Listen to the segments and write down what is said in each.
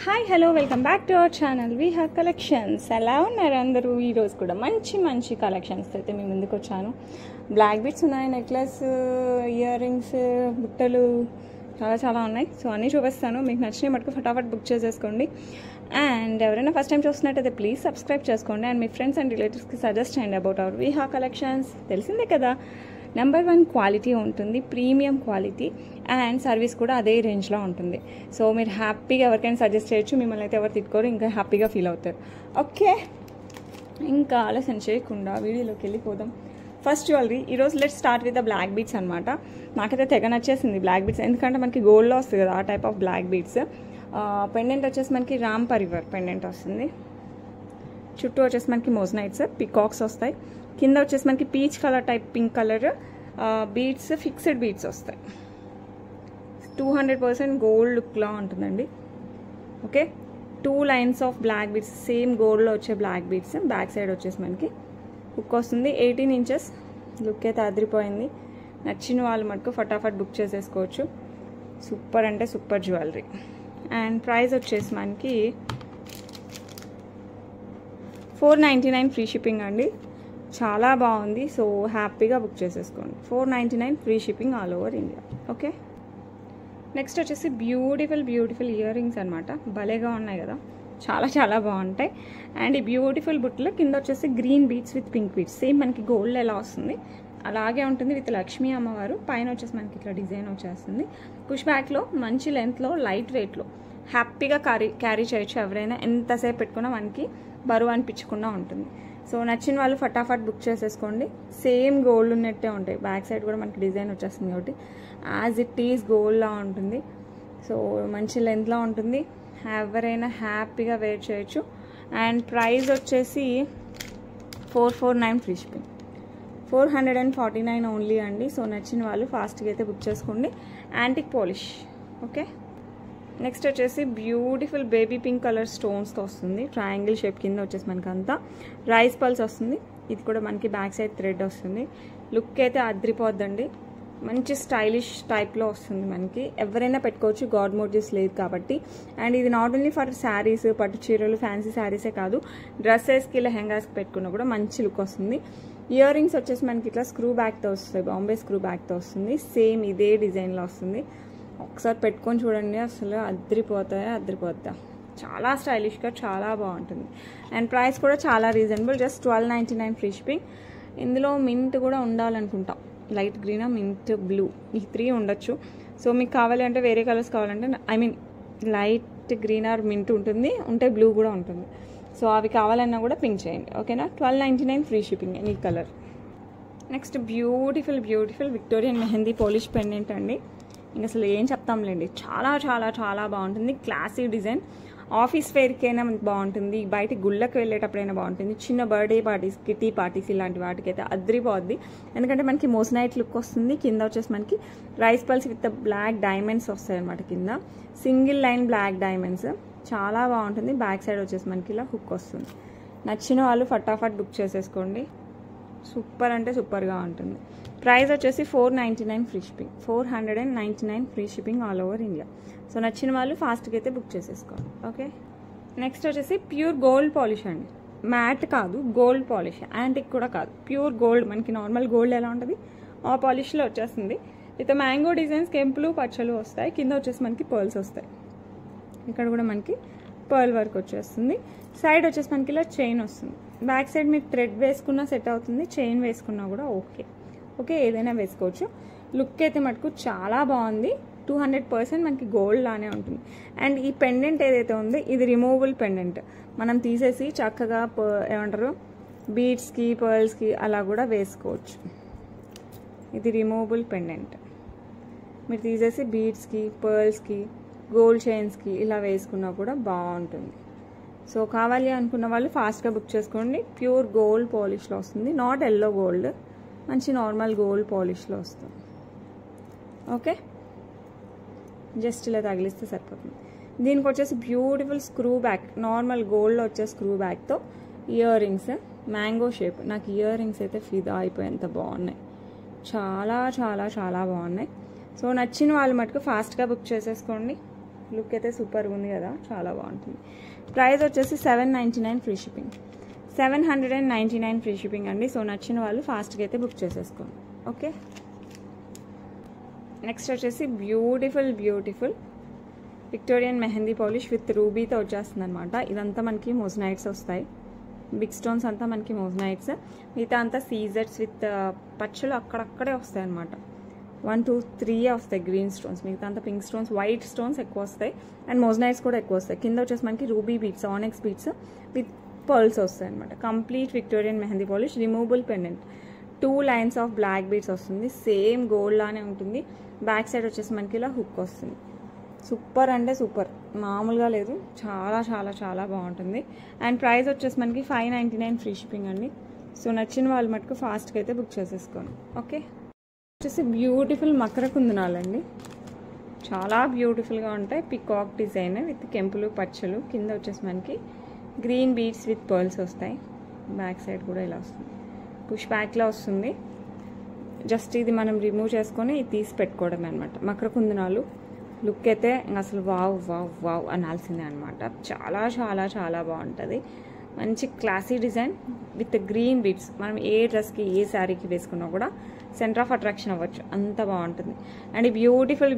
Hi hello welcome back to our channel we have collections. ఎలా ఉన్నారు అందరూ? ఈరోజు కూడా మంచి మంచి కలెక్షన్స్ అయితే మీ ముందుకు వచ్చాను. బ్లాక్ బీడ్స్ ఉన్నాయి, నెక్లెస్, ఇయర్ రింగ్స్, బుట్టలు చాలా చాలా ఉన్నాయి. సో అన్నీ చూపిస్తాను. మీకు నచ్చిన మటుకు ఫటాఫట్ బుక్ చేసేసుకోండి. అండ్ ఎవరైనా ఫస్ట్ టైం చూస్తున్నట్టయితే ప్లీజ్ సబ్స్క్రైబ్ చేసుకోండి. అండ్ మీ ఫ్రెండ్స్ అండ్ రిలేటివ్స్కి సజెస్ట్ చేయండి about our we have collections. తెలిసిందే కదా, నెంబర్ 1 క్వాలిటీ ఉంటుంది, ప్రీమియం క్వాలిటీ, అండ్ సర్వీస్ కూడా అదే రేంజ్లో ఉంటుంది. సో మీరు హ్యాపీగా ఎవరికైనా సజెస్ట్ చేయొచ్చు, మిమ్మల్ని అయితే ఎవరు తిట్టుకోరు, ఇంకా హ్యాపీగా ఫీల్ అవుతారు. ఓకే, ఇంకా ఆలస్యం చేయకుండా వీడియోలోకి వెళ్ళిపోదాం. ఫస్ట్ జ్యువెలరీ ఈరోజు let's start with the black beads అనమాట. నాకైతే తెగ నచ్చేసింది బ్లాక్ బీడ్స్, ఎందుకంటే మనకి గోల్డ్లో వస్తుంది కదా ఆ type of black beads. Pendant వచ్చేసి మనకి రామ్ పరివార్ పెండెంట్ వస్తుంది. చుట్టూ వచ్చేసి మనకి మోజనైట్స్, పికాక్స్ వస్తాయి. కింద వచ్చేసి మనకి peach colour type pink colour beads, fixed beads వస్తాయి. 200% గోల్డ్ లుక్లా ఉంటుందండి. Okay, 2 lines of black beads, same గోల్డ్లో వచ్చే బ్లాక్ బీడ్స్. బ్యాక్ సైడ్ వచ్చేసి మనకి హుక్ వస్తుంది. 18 ఇంచెస్ లుక్ అయితే అదిరిపోయింది. నచ్చిన వాళ్ళు మటుకు ఫటాఫట్ బుక్ చేసేసుకోవచ్చు. సూపర్ అంటే సూపర్ జ్యువెలరీ. అండ్ ప్రైస్ వచ్చేసి మనకి 499 ఫ్రీ షిప్పింగ్ అండి. చాలా బాగుంది. సో హ్యాపీగా బుక్ చేసేసుకోండి. 499 free shipping all over India. Okay, next వచ్చేసి బ్యూటిఫుల్ ఇయర్ రింగ్స్ అనమాట. భలేగా ఉన్నాయి కదా, చాలా చాలా బాగుంటాయి. అండ్ ఈ బ్యూటిఫుల్ బుట్టలో కింద వచ్చేసి green beads with pink beads, same మనకి గోల్డ్ ఎలా వస్తుంది అలాగే ఉంటుంది, విత్ లక్ష్మీ అమ్మవారు. పైన వచ్చేసి మనకి ఇట్లా డిజైన్ వచ్చేస్తుంది. పుష్ బ్యాక్లో మంచి లెంత్లో లైట్ వెయిట్లో హ్యాపీగా క్యారీ చేయొచ్చు. ఎవరైనా ఎంతసేపు పెట్టుకున్నా మనకి బరువు అనిపించకుండా ఉంటుంది. సో నచ్చిన వాళ్ళు ఫటాఫట్ బుక్ చేసేసుకోండి. సేమ్ గోల్డ్ ఉన్నట్టే ఉంటాయి. బ్యాక్ సైడ్ కూడా మనకి డిజైన్ వచ్చేస్తుంది కాబట్టి యాజ్ ఇట్ ఈజ్ గోల్డ్లా ఉంటుంది. సో మంచి లెంత్లో ఉంటుంది. ఎవరైనా హ్యాపీగా వేర్ చేయొచ్చు. అండ్ ప్రైస్ వచ్చేసి 449 ఫ్రీ షిప్పింగ్, 449 ఓన్లీ అండి. సో నచ్చిన వాళ్ళు ఫాస్ట్గా అయితే బుక్ చేసుకోండి. Antique polish. ఓకే, నెక్స్ట్ వచ్చేసి బ్యూటిఫుల్ బేబీ పింక్ కలర్ స్టోన్స్తో వస్తుంది. ట్రయాంగిల్ షేప్ కింద వచ్చేసి మనకి అంతా రైస్ పల్స్ వస్తుంది. ఇది కూడా మనకి బ్యాక్ సైడ్ థ్రెడ్ వస్తుంది. లుక్ అయితే అద్రిపోద్దండి. మంచి స్టైలిష్ టైప్లో వస్తుంది మనకి. ఎవరైనా పెట్టుకోవచ్చు, గాడ్ మోటివ్స్ లేదు కాబట్టి. అండ్ ఇది నాట్ ఓన్లీ ఫర్ శారీస్, పట్టు చీరలు, ఫ్యాన్సీ శారీసే కాదు, డ్రెస్సెస్కి లెహెంగాస్కి పెట్టుకున్నా కూడా మంచి లుక్ వస్తుంది. ఇయర్ రింగ్స్ వచ్చేసి మనకి ఇట్లా స్క్రూ బ్యాక్తో వస్తాయి, బాంబే స్క్రూ బ్యాక్తో వస్తుంది. సేమ్ ఇదే డిజైన్లో వస్తుంది. ఒకసారి పెట్టుకొని చూడండి, అసలు అదిరిపోతా. చాలా స్టైలిష్గా చాలా బాగుంటుంది. అండ్ ప్రైస్ కూడా చాలా రీజనబుల్, జస్ట్ 1299 ఫ్రీ షిప్పింగ్. ఇందులో మింట్ కూడా ఉండాలనుకుంటాం, లైట్ గ్రీన్, మింట్, బ్లూ, ఈ 3 ఉండొచ్చు. సో మీకు కావాలి అంటే వేరే కలర్స్ కావాలంటే లైట్ గ్రీన్ ఆర్ మింట్ ఉంటుంది, ఉంటే బ్లూ కూడా ఉంటుంది. సో అవి కావాలన్నా కూడా పింక్ చేయండి. ఓకేనా, 1299 free shipping any colour. Next beautiful Victorian mehndi polish pendant అండి. ఇంకా అసలు ఏం చెప్తాంలేండి, చాలా చాలా చాలా బాగుంటుంది. క్లాసీ డిజైన్, ఆఫీస్ వేర్కైనా బాగుంటుంది, బయట గుళ్ళకి వెళ్ళేటప్పుడైనా బాగుంటుంది, చిన్న బర్త్డే పార్టీస్, కిటీ పార్టీస్ ఇలాంటి వాటికి అయితే అద్రిపోద్ది. ఎందుకంటే మనకి మోసనైట్ లుక్ వస్తుంది. కింద వచ్చేసి మనకి rice pearls with black diamonds వస్తాయి అనమాట. కింద సింగిల్ లైన్ బ్లాక్ డైమండ్స్, చాలా బాగుంటుంది. బ్యాక్ సైడ్ వచ్చేసి మనకి ఇలా హుక్ వస్తుంది. నచ్చిన వాళ్ళు ఫటాఫట్ బుక్ చేసేసుకోండి. సూపర్ అంటే సూపర్గా ఉంటుంది. ప్రైస్ వచ్చేసి 499 free shipping, 499 free shipping all over India. So నచ్చిన వాళ్ళు ఫాస్ట్గా అయితే బుక్ చేసేసుకోండి. ఓకే, నెక్స్ట్ వచ్చేసి ప్యూర్ గోల్డ్ పాలిష్ అండి. మ్యాట్ కాదు, గోల్డ్ పాలిష్. యాంటిక్ కూడా కాదు, ప్యూర్ గోల్డ్. మనకి నార్మల్ గోల్డ్ ఎలా ఉంటుంది ఆ పాలిష్లో వచ్చేస్తుంది. విత్ మ్యాంగో డిజైన్స్, కెంపులు పచ్చలు వస్తాయి. కింద వచ్చేసి మనకి పర్ల్స్ వస్తాయి. ఇక్కడ కూడా మనకి పర్ల్ వర్క్ వచ్చేస్తుంది. సైడ్ వచ్చేసి మనకి ఇలా చైన్ వస్తుంది. బ్యాక్ సైడ్ మీరు థ్రెడ్ వేసుకున్నా సెట్ అవుతుంది, చైన్ వేసుకున్నా కూడా ఓకే ఏదైనా వేసుకోవచ్చు. లుక్ అయితే మటుకు చాలా బాగుంది. 200% మనకి గోల్డ్ లానే ఉంటుంది. అండ్ ఈ పెండెంట్ ఏదైతే ఉందో ఇది రిమూవబుల్ పెండెంట్. మనం తీసేసి చక్కగా ఏమంటారు బీడ్స్కి, పర్ల్స్కి అలా కూడా వేసుకోవచ్చు. ఇది రిమూవబుల్ పెండెంట్. మీరు తీసేసి బీడ్స్కి, పర్ల్స్కి, గోల్డ్ చైన్స్కి ఇలా వేసుకున్నా కూడా బాగుంటుంది. సో కావాలి అనుకున్న వాళ్ళు ఫాస్ట్గా బుక్ చేసుకోండి. ప్యూర్ గోల్డ్ పాలిష్లో వస్తుంది, నాట్ ఎల్లో గోల్డ్, మంచి నార్మల్ గోల్డ్ పాలిష్లో వస్తుంది. ఓకే, జస్ట్ ఇలా తగిలిస్తే సరిపోతుంది. దీనికి వచ్చేసి బ్యూటిఫుల్ స్క్రూ బ్యాక్, నార్మల్ గోల్డ్లో వచ్చే స్క్రూ బ్యాక్తో ఇయర్ రింగ్స్, మ్యాంగో షేప్. నాకు ఇయర్ రింగ్స్ అయితే ఫిదా అయిపోయేంత బాగున్నాయి, చాలా చాలా చాలా బాగున్నాయి. సో నచ్చిన వాళ్ళు మటుకు ఫాస్ట్గా బుక్ చేసేసుకోండి. లుక్ అయితే సూపర్ ఉంది కదా, చాలా బాగుంటుంది. ప్రైస్ వచ్చేసి 799 ఫ్రీ షిప్పింగ్. 799 ఫ్రీ షిప్పింగ్ అండి. సో నచ్చిన వాళ్ళు ఫాస్ట్గా అయితే బుక్ చేసేసుకోండి. ఓకే, నెక్స్ట్ వచ్చేసి beautiful Victorian mehndi polish with రూబీతో వచ్చేస్తుంది అనమాట. ఇదంతా మనకి మోజనైట్స్ వస్తాయి, బిగ్ స్టోన్స్ అంతా మనకి మోజనైట్స్, మిగతా అంతా సీజర్స్ విత్ పచ్చలు అక్కడక్కడే వస్తాయి అనమాట. 1 2 3 వస్తాయి గ్రీన్ స్టోన్స్, మిగతా అంతా పింక్ స్టోన్స్, వైట్ స్టోన్స్ ఎక్కువ వస్తాయి అండ్ మోజనైట్స్ కూడా ఎక్కువ వస్తాయి. కింద వచ్చేసి మనకి ruby beads, onyx beads with pearls వస్తాయి అనమాట. Complete Victorian mehndi polish, removable pendant, 2 lines of black beads వస్తుంది, సేమ్ గోల్డ్ లానే ఉంటుంది. బ్యాక్ సైడ్ వచ్చేసి మనకి ఇలా హుక్ వస్తుంది. సూపర్ అంటే సూపర్, మామూలుగా లేదు, చాలా చాలా చాలా బాగుంటుంది. అండ్ ప్రైస్ వచ్చేసి మనకి 599 ఫ్రీ షిప్పింగ్ అండి. సో నచ్చిన వాళ్ళు మటుకు ఫాస్ట్గా అయితే బుక్ చేసేసుకోండి. ఓకే, వచ్చేసి బ్యూటిఫుల్ మకర కుందనాలండి, చాలా బ్యూటిఫుల్గా ఉంటాయి. పికాక్ డిజైన్ విత్ కెంపులు పచ్చలు, కింద వచ్చేసి మనకి గ్రీన్ బీడ్స్ విత్ పర్ల్స్ వస్తాయి. బ్యాక్ సైడ్ కూడా ఇలా వస్తుంది, పుష్ బ్యాక్లో వస్తుంది. జస్ట్ ఇది మనం రిమూవ్ చేసుకొని ఇది తీసి పెట్టుకోవడమే అనమాట. మకర కుందనాలు లుక్ అయితే అసలు వావ్ వావ్ వావ్ అనాల్సిందే అనమాట. చాలా చాలా చాలా బాగుంటుంది. మంచి classy design with green beads, మనం ఏ డ్రెస్కి ఏ శారీకి వేసుకున్నా కూడా సెంటర్ ఆఫ్ అట్రాక్షన్ అవ్వచ్చు, అంత బాగుంటుంది. అండ్ ఈ బ్యూటిఫుల్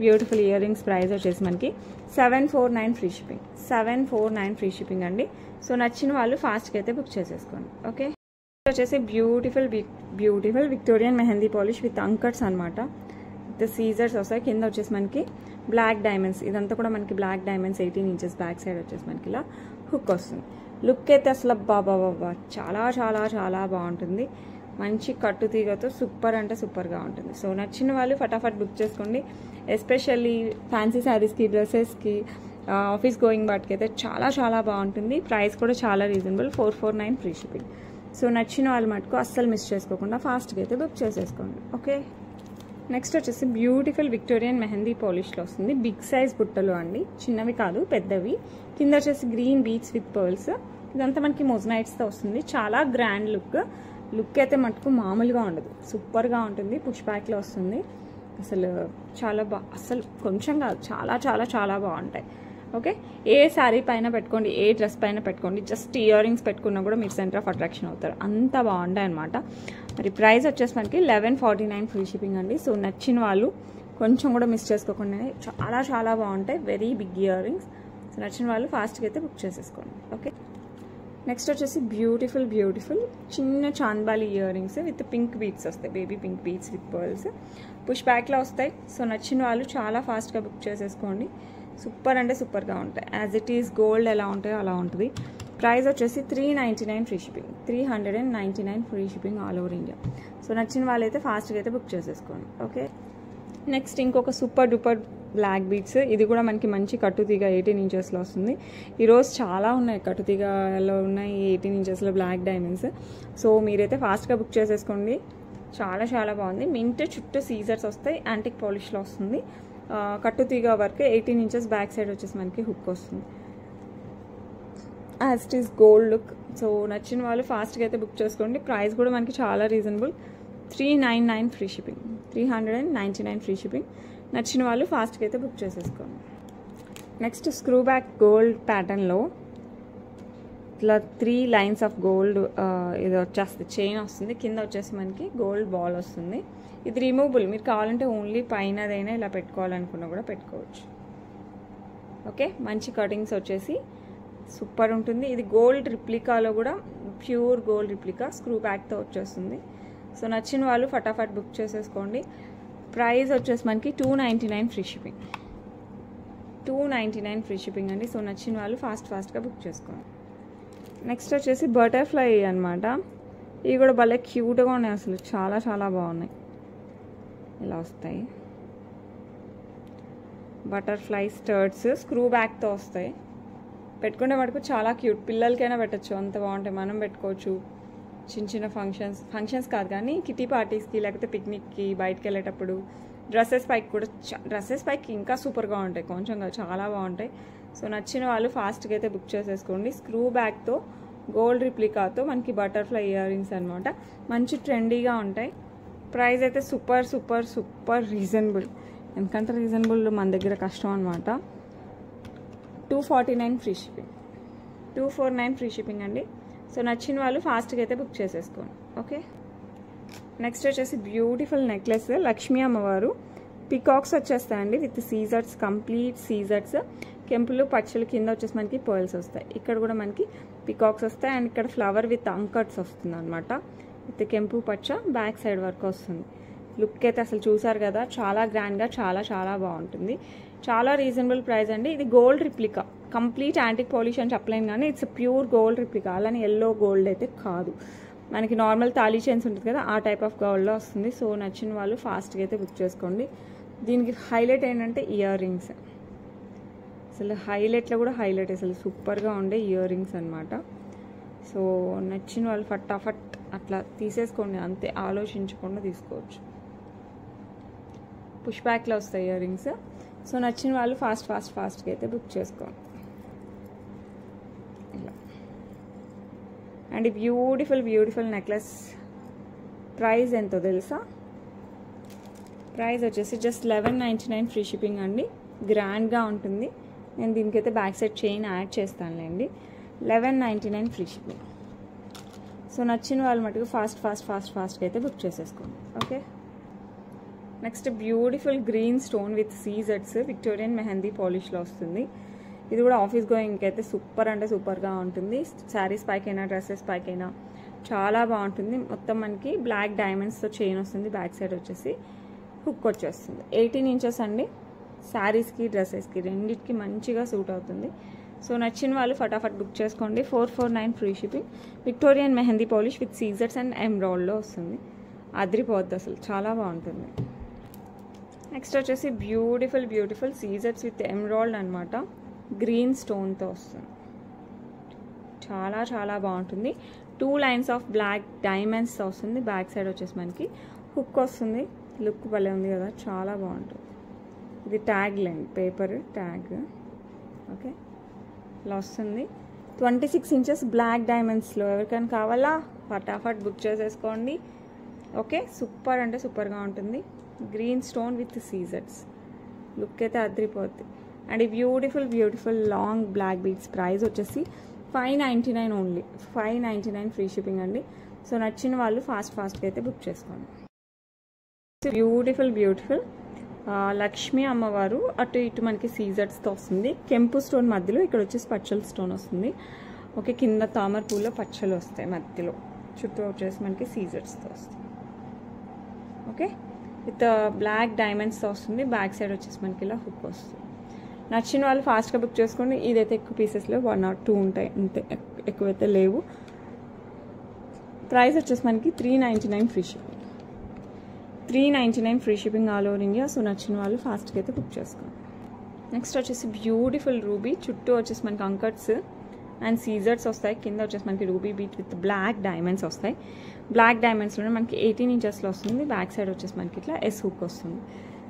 ఇయర్ రింగ్స్ ప్రైస్ వచ్చేసి మనకి 749 ఫ్రీ షిప్పింగ్. 749 ఫ్రీ షిప్పింగ్ అండి. సో నచ్చిన వాళ్ళు ఫాస్ట్గా అయితే బుక్ చేసేసుకోండి. ఓకే, వచ్చేసి beautiful Victorian mehndi polish with uncuts అనమాట. విత్ సీజర్స్ వస్తాయి. కింద వచ్చేసి మనకి బ్లాక్ డైమండ్స్, ఇదంతా కూడా మనకి black diamonds 18 inches. Back side వచ్చేసి మనకి ఇలా హుక్ వస్తుంది. లుక్ అయితే అసలు బాబా చాలా చాలా చాలా బాగుంటుంది. మంచి కట్టు తీగతో సూపర్ అంటే సూపర్గా ఉంటుంది. సో నచ్చిన వాళ్ళు ఫటాఫట్ బుక్ చేసుకోండి. ఎస్పెషల్లీ ఫ్యాన్సీ శారీస్కి, డ్రెస్సెస్కి, ఆఫీస్ గోయింగ్ వాటికి అయితే చాలా చాలా బాగుంటుంది. ప్రైస్ కూడా చాలా రీజనబుల్, 449 ఫ్రీ షిప్పింగ్. సో నచ్చిన వాళ్ళు మటుకు అస్సలు మిస్ చేసుకోకుండా ఫాస్ట్గా అయితే బుక్ చేసేసుకోండి. ఓకే, నెక్స్ట్ వచ్చేసి బ్యూటిఫుల్ విక్టోరియన్ మెహందీ పాలిష్లో వస్తుంది. బిగ్ సైజ్ బుట్టలు అండి, చిన్నవి కాదు పెద్దవి. కింద వచ్చేసి గ్రీన్ బీట్స్ విత్ పర్ల్స్, ఇదంతా మనకి మొజనైట్స్తో వస్తుంది. చాలా గ్రాండ్ లుక్ అయితే మటుకు మామూలుగా ఉండదు, సూపర్గా ఉంటుంది. పుష్ బ్యాక్లో వస్తుంది. అసలు చాలా అసలు కొంచెం కాదు, చాలా చాలా చాలా బాగుంటాయి. ఓకే, ఏ శారీ పైన పెట్టుకోండి, ఏ డ్రెస్ పైన పెట్టుకోండి, జస్ట్ ఇయర్ రింగ్స్ పెట్టుకున్నా కూడా మీరు సెంటర్ ఆఫ్ అట్రాక్షన్ అవుతారు, అంత బాగుంటాయి అనమాట. మరి ప్రైస్ వచ్చేసి మనకి 1149 ఫ్రీ షిప్పింగ్ అండి. సో నచ్చిన వాళ్ళు కొంచెం కూడా మిస్ చేసుకోకుండా, చాలా చాలా బాగుంటాయి. Very big earrings. So నచ్చిన వాళ్ళు ఫాస్ట్గా అయితే బుక్ చేసేసుకోండి. ఓకే, నెక్స్ట్ వచ్చేసి బ్యూటిఫుల్ చిన్న chandbali ear rings with pink beads వస్తాయి, baby pink beads with pearls, push బ్యాక్లో వస్తాయి. సో నచ్చిన వాళ్ళు చాలా ఫాస్ట్గా బుక్ చేసేసుకోండి. సూపర్ అంటే సూపర్గా ఉంటాయి. యాజ్ ఇట్ ఈస్ గోల్డ్ ఎలా ఉంటాయో అలా ఉంటుంది. ప్రైస్ వచ్చేసి 399 free shipping. 399 free shipping all over India. So నచ్చిన వాళ్ళైతే ఫాస్ట్గా అయితే బుక్ చేసేసుకోండి. ఓకే, నెక్స్ట్ ఇంకొక సూపర్ డూపర్ బ్లాక్ బీట్స్, ఇది కూడా మనకి మంచి కట్టుతీగ 18 ఇంచెస్లో వస్తుంది. ఈరోజు చాలా ఉన్నాయి కట్టుతీగలో ఉన్నాయి 18 ఇంచెస్లో బ్లాక్ డైమండ్స్. సో మీరైతే ఫాస్ట్గా బుక్ చేసేసుకోండి. చాలా చాలా బాగుంది. మింట్ చుట్టూ సీజర్స్ వస్తాయి, యాంటిక్ పాలిష్లో వస్తుంది. కట్టుతీగ వర్క్ 18 ఇంచెస్. బ్యాక్ సైడ్ వచ్చేసి మనకి హుక్ వస్తుంది. As it is gold look. So నచ్చిన వాళ్ళు ఫాస్ట్గా అయితే బుక్ చేసుకోండి. ప్రైస్ కూడా మనకి చాలా reasonable, 399 free shipping. 399 free shipping. నచ్చిన వాళ్ళు ఫాస్ట్గా అయితే బుక్ చేసేసుకోండి. నెక్స్ట్ స్క్రూ బ్యాక్ గోల్డ్ ప్యాటర్న్లో ఇట్లా 3 లైన్స్ ఆఫ్ గోల్డ్ ఇది వచ్చేస్తుంది, చైన్ వస్తుంది. కింద వచ్చేసి మనకి గోల్డ్ బాల్ వస్తుంది. ఇది రిమూవబుల్, మీరు కావాలంటే ఓన్లీ పైనదైనా ఇలా పెట్టుకోవాలనుకున్నా కూడా పెట్టుకోవచ్చు. ఓకే, మంచి కటింగ్స్ వచ్చేసి సూపర్ ఉంటుంది. ఇది గోల్డ్ రిప్లికాలో కూడా ప్యూర్ గోల్డ్ రిప్లికా స్క్రూ బ్యాక్తో వచ్చేస్తుంది. సో నచ్చిన వాళ్ళు ఫటాఫట్ బుక్ చేసేసుకోండి. ప్రైస్ వచ్చేసి మనకి 299 ఫ్రీ షిప్పింగ్. 299 ఫ్రీ షిప్పింగ్ అండి. సో నచ్చిన వాళ్ళు ఫాస్ట్గా బుక్ చేసుకోండి. నెక్స్ట్ వచ్చేసి బటర్ఫ్లై అనమాట. ఇవి కూడా భలే క్యూట్గా ఉన్నాయి, అసలు చాలా చాలా బాగున్నాయి. ఇలా వస్తాయి బటర్ఫ్లై స్టర్ట్స్, స్క్రూ బ్యాక్తో వస్తాయి. పెట్టుకునే మటుకు చాలా క్యూట్, పిల్లలకైనా పెట్టచ్చు, అంత బాగుంటాయి. మనం పెట్టుకోవచ్చు చిన్న ఫంక్షన్స్ కాదు కానీ కిటీ పార్టీస్కి, లేకపోతే పిక్నిక్కి, బయటకు వెళ్ళేటప్పుడు, డ్రెస్సెస్ పైకి ఇంకా సూపర్గా ఉంటాయి. కొంచెం చాలా బాగుంటాయి. సో నచ్చిన వాళ్ళు ఫాస్ట్గా అయితే బుక్ చేసేసుకోండి. స్క్రూ బ్యాక్తో గోల్డ్ రిప్లికాతో మనకి బటర్ఫ్లై ఇయర్ రింగ్స్ అనమాట. మంచి ట్రెండీగా ఉంటాయి. ప్రైస్ అయితే సూపర్ రీజనబుల్. ఎందుకంటే రీజనబుల్ మన దగ్గర కష్టం అనమాట. 249 ఫ్రీ షిప్పింగ్, 249 ఫ్రీ షిప్పింగ్ అండి. సో నచ్చిన వాళ్ళు ఫాస్ట్గా అయితే బుక్ చేసేసుకోండి. ఓకే, నెక్స్ట్ వచ్చేసి బ్యూటిఫుల్ నెక్లెస్, లక్ష్మీ అమ్మవారు పికాక్స్ వచ్చేస్తాయండి విత్ సీజర్స్, కంప్లీట్ సీజర్స్, కెంపులు పచ్చలు, కింద వచ్చేసి మనకి పర్ల్స్ వస్తాయి. ఇక్కడ కూడా మనకి పికాక్స్ వస్తాయి అండ్ ఇక్కడ ఫ్లవర్ విత్ అంకట్స్ వస్తుంది అనమాట. విత్ కెంపు పచ్చ బ్యాక్ సైడ్ వరకు వస్తుంది. లుక్ అయితే అసలు చూసారు కదా, చాలా గ్రాండ్గా చాలా చాలా బాగుంటుంది. చాలా రీజనబుల్ ప్రైస్ అండి. ఇది gold replica, complete antique polish అని చెప్పలేను కానీ ఇట్స్ ప్యూర్ గోల్డ్ రిప్లికా. అలానే ఎల్లో గోల్డ్ అయితే కాదు, మనకి నార్మల్ తాళీ చైన్స్ ఉంటుంది కదా ఆ టైప్ ఆఫ్ గోల్డ్లో వస్తుంది. సో నచ్చిన వాళ్ళు ఫాస్ట్గా అయితే బుక్ చేసుకోండి. దీనికి హైలైట్ ఏంటంటే ఇయర్ రింగ్స్, అసలు హైలైట్లో కూడా హైలైట్, అసలు సూపర్గా ఉండే ఇయర్ రింగ్స్ అనమాట. సో నచ్చిన వాళ్ళు ఫటాఫట్ అట్లా తీసేసుకోండి, అంతే ఆలోచించకుండా తీసుకోవచ్చు. పుష్ బ్యాక్లో వస్తాయి ఇయర్ రింగ్స్. సో నచ్చిన వాళ్ళు ఫాస్ట్గా అయితే బుక్ చేసుకోండి. ఇలా అండ్ బ్యూటిఫుల్ నెక్లెస్ ప్రైస్ ఎంతో తెలుసా? ప్రైస్ వచ్చేసి జస్ట్ 1199 ఫ్రీ షిప్పింగ్ అండి. గ్రాండ్గా ఉంటుంది. నేను దీనికైతే బ్యాక్ సైడ్ చైన్ యాడ్ చేస్తానులేండి. 1199 ఫ్రీ షిప్పింగ్. సో నచ్చిన వాళ్ళు మటుకు ఫాస్ట్గా అయితే బుక్ చేసేసుకోండి. Okay, next beautiful green stone with సీజర్స్, విక్టోరియన్ మెహందీ పాలిష్లో వస్తుంది. ఇది కూడా ఆఫీస్ గోయింగ్ అయితే సూపర్ అంటే సూపర్గా ఉంటుంది. శారీస్ పైకైనా డ్రెస్సెస్ పైకైనా చాలా బాగుంటుంది. మొత్తం మనకి బ్లాక్ డైమండ్స్తో చైన్ వస్తుంది. బ్యాక్ సైడ్ వచ్చేసి హుక్ వచ్చేస్తుంది. 18 ఇంచెస్ అండి. శారీస్కి డ్రెస్సెస్కి రెండింటికి మంచిగా సూట్ అవుతుంది. సో నచ్చిన వాళ్ళు ఫటాఫట్ బుక్ చేసుకోండి. 449 free shipping. Victorian mehndi polish with సీజర్స్ అండ్ ఎమ్రాల్డ్లో వస్తుంది. అదిరిపోద్ది, అసలు చాలా బాగుంటుంది. నెక్స్ట్ వచ్చేసి బ్యూటిఫుల్ సీజర్స్ విత్ ఎమ్రాల్డ్ అనమాట. గ్రీన్ స్టోన్తో వస్తుంది. చాలా చాలా బాగుంటుంది. 2 లైన్స్ ఆఫ్ బ్లాక్ డైమండ్స్తో వస్తుంది. బ్యాక్ సైడ్ వచ్చేసి మనకి హుక్ వస్తుంది. లుక్ భలే ఉంది కదా, చాలా బాగుంటుంది. ఇది tag line, paper tag. Okay, ఇలా వస్తుంది. 26 ఇంచెస్ బ్లాక్ డైమండ్స్లో ఎవరికైనా కావాలా ఫటాఫట్ బుక్ చేసేసుకోండి. ఓకే, సూపర్ అంటే సూపర్గా ఉంటుంది. గ్రీన్ స్టోన్ విత్ సీజర్స్, లుక్ అయితే అదిరిపోద్ది. అండ్ ఈ beautiful long black beads price వచ్చేసి 599 ఓన్లీ. 599 ఫ్రీ షిప్పింగ్ అండి. సో నచ్చిన వాళ్ళు ఫాస్ట్గా అయితే బుక్ చేసుకోండి. బ్యూటిఫుల్ లక్ష్మీ అమ్మవారు అటు ఇటు మనకి సీజర్స్తో వస్తుంది. కెంపు స్టోన్ మధ్యలో, ఇక్కడ వచ్చేసి పచ్చల స్టోన్ వస్తుంది. ఓకే, కింద తామర పూలో పచ్చలు వస్తాయి, మధ్యలో చుట్టూ వచ్చేసి మనకి సీజర్స్తో వస్తుంది. ఓకే, విత్ బ్లాక్ డైమండ్స్తో వస్తుంది. బ్యాక్ సైడ్ వచ్చేసి మనకి ఇలా హుక్ వస్తుంది. నచ్చిన వాళ్ళు ఫాస్ట్గా బుక్ చేసుకోండి. ఇదైతే ఎక్కువ పీసెస్లో 1 or 2 ఉంటాయి, అంతే, ఎక్కువైతే లేవు. ప్రైస్ వచ్చేసి మనకి 399 free shipping. 399 free shipping all over India. So నచ్చిన వాళ్ళు ఫాస్ట్గా అయితే బుక్ చేసుకోండి. నెక్స్ట్ వచ్చేసి బ్యూటిఫుల్ రూబీ, చుట్టూ వచ్చేసి మనకి అంకట్స్ అండ్ సీజర్స్ వస్తాయి. కింద వచ్చేసి మనకి ruby bead with black diamonds వస్తాయి. బ్లాక్ డైమండ్స్లోనే మనకి 18 ఇంచెస్లో వస్తుంది. బ్యాక్ సైడ్ వచ్చేసి మనకి ఇట్లా ఎస్ హుక్ వస్తుంది.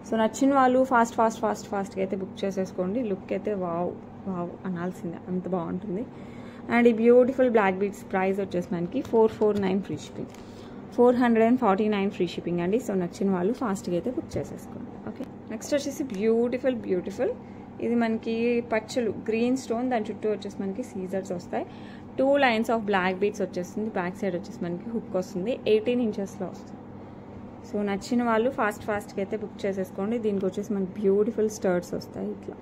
సో నచ్చిన వాళ్ళు ఫాస్ట్గా అయితే బుక్ చేసేసుకోండి. లుక్ అయితే వావ్ అనాల్సిందే, అంత బాగుంటుంది. అండ్ ఈ బ్యూటిఫుల్ బ్లాక్ బీట్స్ ప్రైస్ వచ్చేసి మనకి 449 ఫ్రీ షిప్పింగ్. 449 ఫ్రీ షిప్పింగ్ అండి. సో నచ్చిన వాళ్ళు ఫాస్ట్గా అయితే బుక్ చేసేసుకోండి. ఓకే, నెక్స్ట్ వచ్చేసి బ్యూటిఫుల్ ఇది మనకి పచ్చలు గ్రీన్ స్టోన్, దాని చుట్టూ వచ్చేసి మనకి సీజర్స్ వస్తాయి. 2 లైన్స్ ఆఫ్ బ్లాక్ బీట్స్ వచ్చేస్తుంది. బ్యాక్ సైడ్ వచ్చేసి మనకి హుక్ వస్తుంది. 18 ఇంచెస్లో వస్తుంది. సో నచ్చిన వాళ్ళు ఫాస్ట్గా అయితే బుక్ చేసేసుకోండి. దీనికి వచ్చేసి మనకి బ్యూటిఫుల్ స్టర్ట్స్ వస్తాయి. ఇట్లా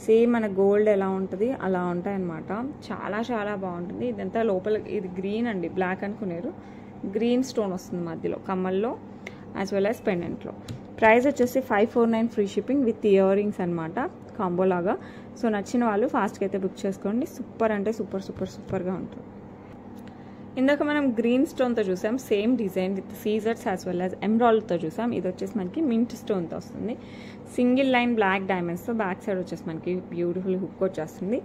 సేమ్ మన గోల్డ్ ఎలా ఉంటుంది అలా ఉంటాయి అన్నమాట. చాలా చాలా బాగుంటుంది. ఇదంతా లోపల ఇది గ్రీన్ అండి, బ్లాక్ అనుకునేరు. గ్రీన్ స్టోన్ వస్తుంది మధ్యలో కమ్మల్లో యాజ్ వెల్ యాజ్ పెండెంట్లో. ప్రైస్ వచ్చేసి 549 free shipping with ear rings అనమాట, కాంబో లాగా. సో నచ్చిన వాళ్ళు ఫాస్ట్గా అయితే బుక్ చేసుకోండి. సూపర్ అంటే సూపర్గా ఉంటుంది. ఇందాక మనం గ్రీన్ స్టోన్తో చూసాం, సేమ్ డిజైన్ విత్ సీజర్స్ యాజ్ వెల్ యాజ్ ఎమ్రాల్డ్తో చూసాం. ఇది వచ్చేసి మనకి మింట్ స్టోన్తో వస్తుంది. సింగిల్ లైన్ బ్లాక్ డైమండ్స్తో బ్యాక్ సైడ్ వచ్చేసి మనకి బ్యూటిఫుల్ హుక్ వచ్చేస్తుంది.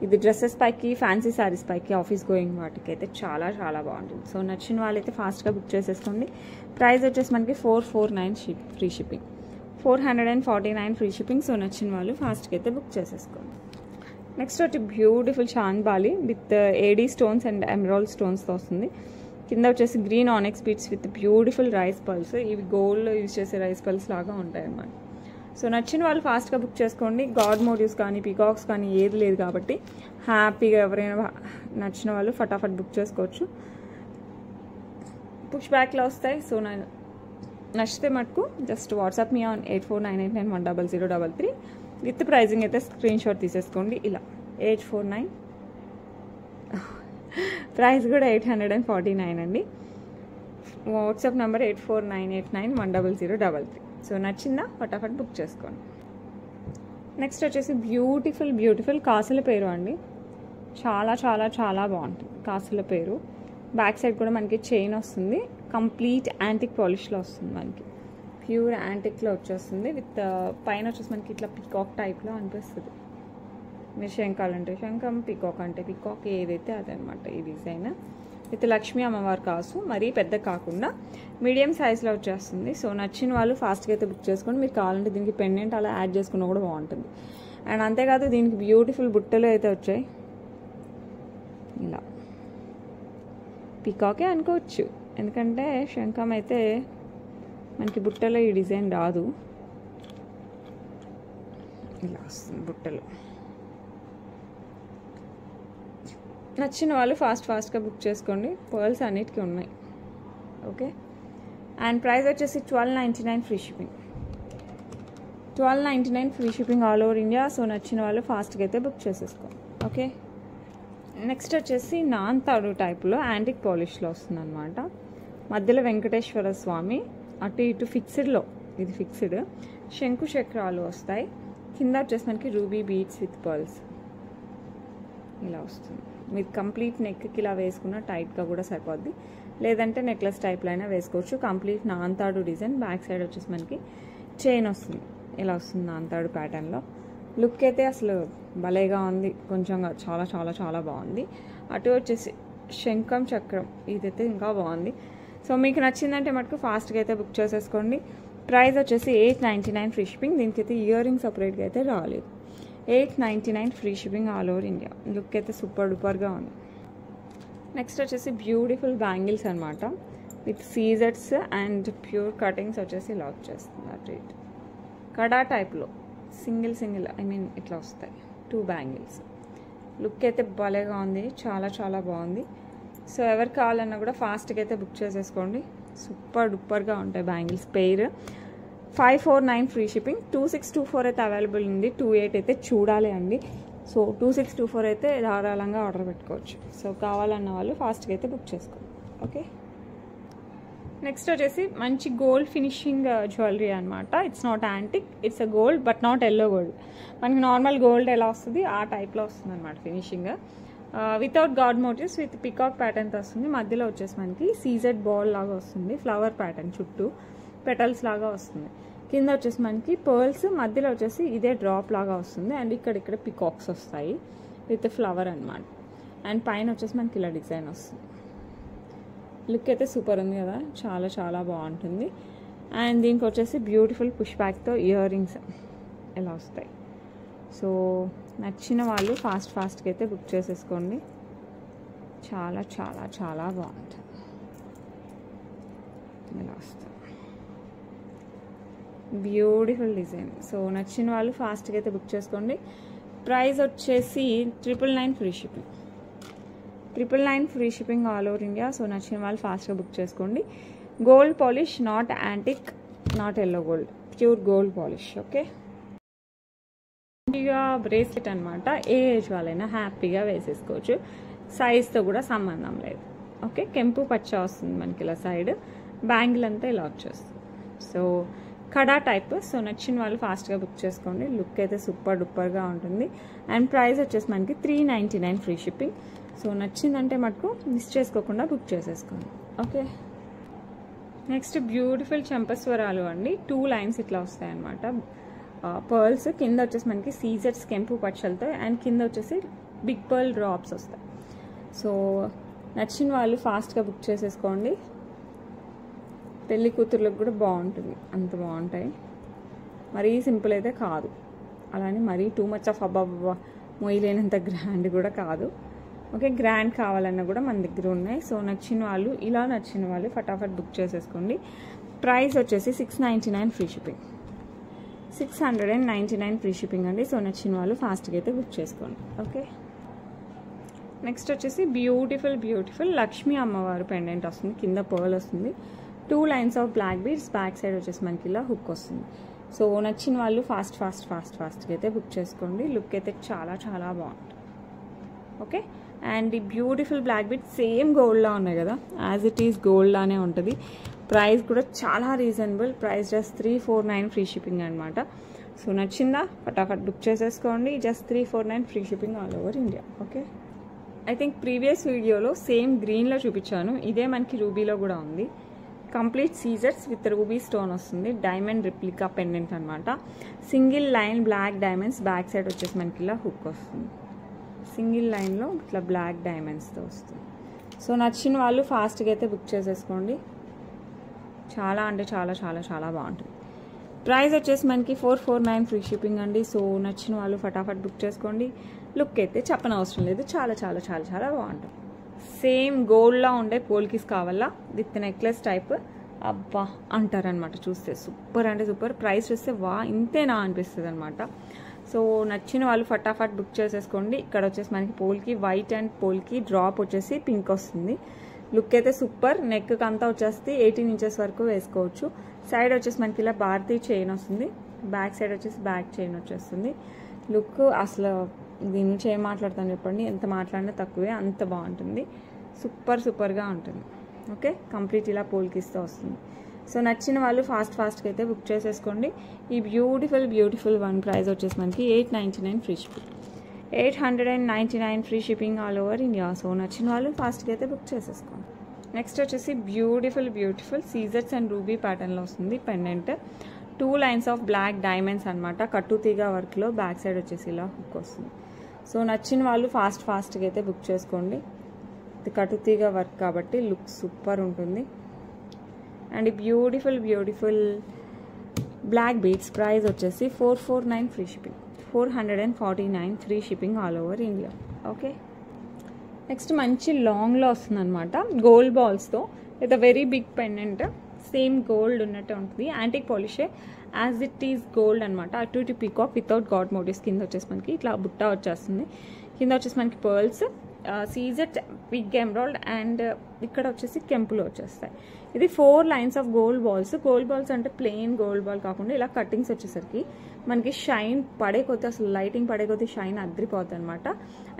ఇది డ్రెస్సెస్ పైకి, ఫ్యాన్సీ శారీస్ పైకి, ఆఫీస్ గోయింగ్ వాటికి అయితే చాలా చాలా బాగుంటుంది. సో నచ్చిన వాళ్ళైతే ఫాస్ట్గా బుక్ చేసేసుకోండి. ప్రైస్ వచ్చేసి మనకి 449 free shipping. 449 free shipping. So నచ్చిన వాళ్ళు ఫాస్ట్గా అయితే బుక్ చేసేసుకోండి. నెక్స్ట్ వచ్చి beautiful chandbali with AD stones and emerald స్టోన్స్తో వస్తుంది. కింద వచ్చేసి green onyx beads with beautiful rice pearls. ఇవి గోల్డ్లో యూజ్ చేసే రైస్ పల్స్ లాగా ఉంటాయి అన్నమాట. సో నచ్చిన వాళ్ళు ఫాస్ట్గా బుక్ చేసుకోండి. గాడ్ మోటివ్స్ కానీ పీకాక్స్ కానీ ఏది లేదు కాబట్టి హ్యాపీగా ఎవరైనా నచ్చిన వాళ్ళు ఫటాఫట్ బుక్ చేసుకోవచ్చు. పుష్ బ్యాక్లో వస్తాయి. సో నచ్చితే మటుకు just WhatsApp me on 8498910033 with pricing అయితే స్క్రీన్ షాట్ తీసేసుకోండి. ఇలా 849 ప్రైస్ కూడా 849 అండి. WhatsApp number 8498910033. సో నచ్చిందా ఫటాఫట్ బుక్ చేసుకోండి. నెక్స్ట్ వచ్చేసి బ్యూటిఫుల్ కాసుల పేరు అండి. చాలా చాలా చాలా బాగుంటుంది కాసుల పేరు. బ్యాక్ సైడ్ కూడా మనకి చైన్ వస్తుంది. కంప్లీట్ యాంటిక్ పాలిష్లో వస్తుంది, మనకి ప్యూర్ యాంటిక్లో వచ్చేస్తుంది. విత్ పైన వచ్చేసి మనకి ఇట్లా పికాక్ టైప్లో అనిపిస్తుంది. మీరు శంఖాలు అంటే శంఖం, పికాక్ అంటే పికాక్, ఏదైతే అదనమాట ఈ డిజైన్. విత్ లక్ష్మీ అమ్మవారు కాసు, మరీ పెద్ద కాకుండా మీడియం సైజ్లో వచ్చేస్తుంది. సో నచ్చిన వాళ్ళు ఫాస్ట్గా అయితే బుక్ చేసుకోండి. మీరు కావాలంటే దీనికి పెండెంట్ అలా యాడ్ చేసుకున్నా కూడా బాగుంటుంది. అండ్ అంతేకాదు దీనికి బ్యూటిఫుల్ బుట్టలు అయితే వచ్చాయి. ఇలా పికాకే అనుకోవచ్చు, ఎందుకంటే శంఖం అయితే మనకి బుట్టలో ఈ డిజైన్ రాదు. ఇలా వస్తుంది బుట్టలు. నచ్చిన వాళ్ళు ఫాస్ట్గా బుక్ చేసుకోండి. పర్ల్స్ అన్నిటికీ ఉన్నాయి. ఓకే. అండ్ ప్రైస్ వచ్చేసి 1299 free shipping. 1299 free shipping all over India. So నచ్చిన వాళ్ళు ఫాస్ట్గా అయితే బుక్ చేసేసుకోండి. ఓకే. నెక్స్ట్ వచ్చేసి నాంతాడు టైప్లో యాంటిక్ పాలిష్లో వస్తుంది అనమాట. మధ్యలో వెంకటేశ్వర స్వామి, అటు ఇటు ఫిక్స్డ్లో, ఇది ఫిక్స్డ్. శంకు చక్రాలు వస్తాయి. కింద వచ్చేసి మనకి రూబీ బీడ్స్ విత్ పర్ల్స్ ఇలా వస్తుంది. మీరు కంప్లీట్ నెక్కి ఇలా వేసుకున్న టైట్గా కూడా సరిపోద్ది, లేదంటే నెక్లెస్ టైప్లో అయినా వేసుకోవచ్చు. కంప్లీట్ నాంతాడు డిజైన్. బ్యాక్ సైడ్ వచ్చేసి మనకి చైన్ వస్తుంది. ఇలా వస్తుంది నాంతాడు ప్యాటర్న్లో. లుక్ అయితే అసలు భలేగా ఉంది. కొంచెం చాలా చాలా చాలా బాగుంది. అటు వచ్చేసి శంఖం చక్రం, ఇదైతే ఇంకా బాగుంది. సో మీకు నచ్చిందంటే మటుకు ఫాస్ట్గా అయితే బుక్ చేసేసుకోండి. ప్రైస్ వచ్చేసి 899 ఫ్రీ షిప్పింగ్. దీనికైతే ఇయర్ రింగ్ సపరేట్గా అయితే రాలేదు. 899 free shipping all over India. Look అయితే సూపర్ డూపర్గా ఉంది. నెక్స్ట్ వచ్చేసి బ్యూటిఫుల్ బ్యాంగిల్స్ అనమాట. విత్ సీజెట్స్ అండ్ ప్యూర్ కటింగ్స్ వచ్చేసి ఇలా వచ్చేస్తుంది. అటు ఇటు కడా టైప్లో సింగిల్ ఇట్లా వస్తాయి 2 బ్యాంగిల్స్. లుక్ అయితే భలేగా ఉంది. చాలా చాలా బాగుంది. సో ఎవరు కావాలన్నా కూడా ఫాస్ట్గా అయితే బుక్ చేసేసుకోండి. సూపర్ డూపర్గా ఉంటాయి బ్యాంగిల్స్. Pair 549 free shipping. 2624 అయితే అవైలబుల్ ఉంది. 28 అయితే చూడాలి అండి. సో 2624 అయితే ధారాళంగా ఆర్డర్ పెట్టుకోవచ్చు. సో కావాలన్న వాళ్ళు ఫాస్ట్గా అయితే బుక్ చేసుకోండి. ఓకే. నెక్స్ట్ వచ్చేసి మంచి గోల్డ్ ఫినిషింగ్ జ్యువెలరీ అనమాట. It's not antique, it's a gold but not yellow gold. మనకి నార్మల్ గోల్డ్ ఎలా వస్తుంది ఆ టైప్లో వస్తుంది అనమాట finishing. Without god motifs with peacock ప్యాటర్న్తో వస్తుంది. మధ్యలో వచ్చేసి మనకి సీజెడ్ బాల్ లాగా వస్తుంది. ఫ్లవర్ ప్యాటర్న్ చుట్టూ పెటల్స్ లాగా వస్తుంది. కింద వచ్చేసి మనకి పర్ల్స్, మధ్యలో వచ్చేసి ఇదే డ్రాప్ లాగా వస్తుంది. అండ్ ఇక్కడ పికాక్స్ వస్తాయి విత్ ఫ్లవర్ అనమాట. అండ్ పైన వచ్చేసి మనకి ఇలా డిజైన్ వస్తుంది. లుక్ అయితే సూపర్ ఉంది కదా, చాలా చాలా బాగుంటుంది. అండ్ దీనికి వచ్చేసి బ్యూటిఫుల్ పుష్ బ్యాక్తో ఇయర్ రింగ్స్ ఇలా వస్తాయి. సో నచ్చిన వాళ్ళు ఫాస్ట్గా అయితే బుక్ చేసేసుకోండి. చాలా చాలా చాలా బాగుంటుంది. ఇలా వస్తుంది బ్యూటిఫుల్ డిజైన్. సో నచ్చిన వాళ్ళు ఫాస్ట్గా అయితే బుక్ చేసుకోండి. ప్రైస్ వచ్చేసి 999 free shipping. 999 free shipping all over India. So నచ్చిన వాళ్ళు ఫాస్ట్గా బుక్ చేసుకోండి. Gold polish, not antique, not yellow gold, pure gold polish. Okay. ఇక బ్రేస్లెట్ అనమాట. ఏ ఏజ్ వాళ్ళైనా హ్యాపీగా వేసేసుకోవచ్చు. సైజ్తో కూడా సంబంధం లేదు. ఓకే. కెంపు పచ్చ వస్తుంది మనకి ఇలా సైడ్. బ్యాంగిల్ అంతా ఇలా వచ్చేస్తుంది. సో కడా టైప్. సో నచ్చిన వాళ్ళు ఫాస్ట్గా బుక్ చేసుకోండి. లుక్ అయితే సూపర్ డూపర్గా ఉంటుంది. అండ్ ప్రైస్ వచ్చేసి మనకి 399 ఫ్రీ షిప్పింగ్. సో నచ్చిందంటే మటుకు మిస్ చేసుకోకుండా బుక్ చేసేసుకోండి. ఓకే. నెక్స్ట్ బ్యూటిఫుల్ చంపస్వరాలు అండి. 2 లైన్స్ ఇట్లా వస్తాయి అనమాట. పర్ల్స్ కింద వచ్చేసి మనకి సీజెట్స్ కెంపు పచ్చలతో, అండ్ కింద వచ్చేసి బిగ్ పర్ల్ డ్రాప్స్ వస్తాయి. సో నచ్చిన వాళ్ళు ఫాస్ట్గా బుక్ చేసేసుకోండి. పెళ్లి కూతుర్లకు కూడా బాగుంటుంది, అంత బాగుంటాయి. మరీ సింపుల్ అయితే కాదు, అలానే మరీ టూ మచ్ ఆఫ్ అబ్బాబ్బా మొయ్యలేనంత గ్రాండ్ కూడా కాదు. ఓకే. గ్రాండ్ కావాలన్నా కూడా మన దగ్గర ఉన్నాయి. సో నచ్చిన వాళ్ళు ఫటాఫట్ బుక్ చేసేసుకోండి. ప్రైస్ వచ్చేసి 699 ఫ్రీ షిప్పింగ్. 699 ఫ్రీ షిప్పింగ్ అండి. సో నచ్చిన వాళ్ళు ఫాస్ట్గా అయితే బుక్ చేసుకోండి. ఓకే, నెక్స్ట్ వచ్చేసి బ్యూటిఫుల్ లక్ష్మీ అమ్మవారు పెండెంట్ వస్తుంది. కింద పర్ల్ వస్తుంది. 2 lines of black beads, back side వచ్చేసి మనకి ఇలా హుక్ వస్తుంది. సో నచ్చిన వాళ్ళు ఫాస్ట్గా అయితే బుక్ చేసుకోండి. లుక్ అయితే చాలా బాగుంటుంది. ఓకే, అండ్ ఈ బ్యూటిఫుల్ బ్లాక్ బీడ్ సేమ్ గోల్డ్లా ఉన్నాయి కదా, యాజ్ ఇట్ ఈస్ గోల్డ్ లానే ఉంటుంది. ప్రైస్ కూడా చాలా reasonable price, just 349 free shipping అనమాట. సో నచ్చిందా ఫటాఫట్ బుక్ చేసేసుకోండి. Just 349 free shipping all over India. Okay, I think previous వీడియోలో సేమ్ గ్రీన్లో చూపించాను, ఇదే మనకి రూబీలో కూడా ఉంది. కంప్లీట్ సీజర్స్ విత్ రూబీ స్టోన్ వస్తుంది. డైమండ్ రిప్లికా పెండెంట్ అనమాట. Single line black diamonds, back side వచ్చేసి మనకి ఇలా హుక్ వస్తుంది. సింగిల్ లైన్లో ఇట్లా బ్లాక్ డైమండ్స్తో వస్తుంది. సో నచ్చిన వాళ్ళు ఫాస్ట్గా అయితే బుక్ చేసేసుకోండి. చాలా అంటే చాలా బాగుంటుంది. ప్రైస్ వచ్చేసి మనకి 449 ఫ్రీ షిప్పింగ్ అండి. సో నచ్చిన వాళ్ళు ఫటాఫట్ బుక్ చేసుకోండి. లుక్ అయితే చెప్పనవసరం లేదు, చాలా బాగుంటుంది. సేమ్ గోల్డ్లా ఉండే పోల్కీస్ కావాలా విత్ నెక్లెస్ టైప్, అబ్బా అంటారనమాట చూస్తే. సూపర్ అంటే సూపర్. ప్రైస్ చూస్తే వా ఇంతేనా అనిపిస్తుంది అనమాట. సో నచ్చిన వాళ్ళు ఫటాఫట్ బుక్ చేసేసుకోండి. ఇక్కడ వచ్చేసి మనకి పోల్కి వైట్ అండ్ పోల్కి డ్రాప్ వచ్చేసి పింక్ వస్తుంది. లుక్ అయితే సూపర్. నెక్ అంతా వచ్చేసి 18 ఇంచెస్ వరకు వేసుకోవచ్చు. సైడ్ వచ్చేసి మనకి ఇలా భారతీ చైన్ వస్తుంది. బ్యాక్ సైడ్ వచ్చేసి బ్యాక్ చైన్ వచ్చేస్తుంది. లుక్ అసలు దీని నుంచి ఏం మాట్లాడతాను చెప్పండి, ఎంత మాట్లాడినా తక్కువే, అంత బాగుంటుంది. సూపర్గా ఉంటుంది. ఓకే, కంప్లీట్ ఇలా పోల్కిస్తూ వస్తుంది. సో నచ్చిన వాళ్ళు ఫాస్ట్గా అయితే బుక్ చేసేసుకోండి. ఈ బ్యూటిఫుల్ వన్ ప్రైస్ వచ్చేసి మనకి 899 free shipping, 899 free shipping all over India. So నచ్చిన వాళ్ళు ఫాస్ట్గా అయితే బుక్ చేసేసుకోండి. నెక్స్ట్ వచ్చేసి బ్యూటిఫుల్ సీజర్స్ అండ్ రూబీ ప్యాటర్న్లో వస్తుంది pendant. 2 lines of black diamonds అనమాట. కట్టుతీగ వర్క్లో బ్యాక్ సైడ్ వచ్చేసి ఇలా హుక్ వస్తుంది. సో నచ్చిన వాళ్ళు ఫాస్ట్గా అయితే బుక్ చేసుకోండి. ఇది కట్టుతీగ వర్క్ కాబట్టి లుక్ సూపర్ ఉంటుంది. And beautiful black beads price వచ్చేసి 449 free shipping, 449 free shipping all over India. Okay, next మంచి లాంగ్లో వస్తుంది అనమాట. గోల్డ్ బాల్స్తో with a very big pendant. Same gold ఉన్నట్టు ఉంటుంది. యాంటిక్ పాలిషే, యాజ్ ఇట్ ఈస్ గోల్డ్ అనమాట. అటు ఇటు పీకాక్ వితౌట్ గాడ్ మోటివ్స్. కింద వచ్చేసి మనకి ఇట్లా బుట్ట వచ్చేస్తుంది. కింద వచ్చేసి మనకి pearls, CZ, big emerald and ఇక్కడ వచ్చేసి కెంపులు వచ్చేస్తాయి. ఇది 4 లైన్స్ ఆఫ్ గోల్డ్ బాల్స్ అంటే ప్లెయిన్ గోల్డ్ బాల్ కాకుండా ఇలా కట్టింగ్స్ వచ్చేసరికి మనకి షైన్ పడే కొద్దీ, అసలు లైటింగ్ పడే కొద్దీ షైన్ అద్రిపోతుంది అనమాట.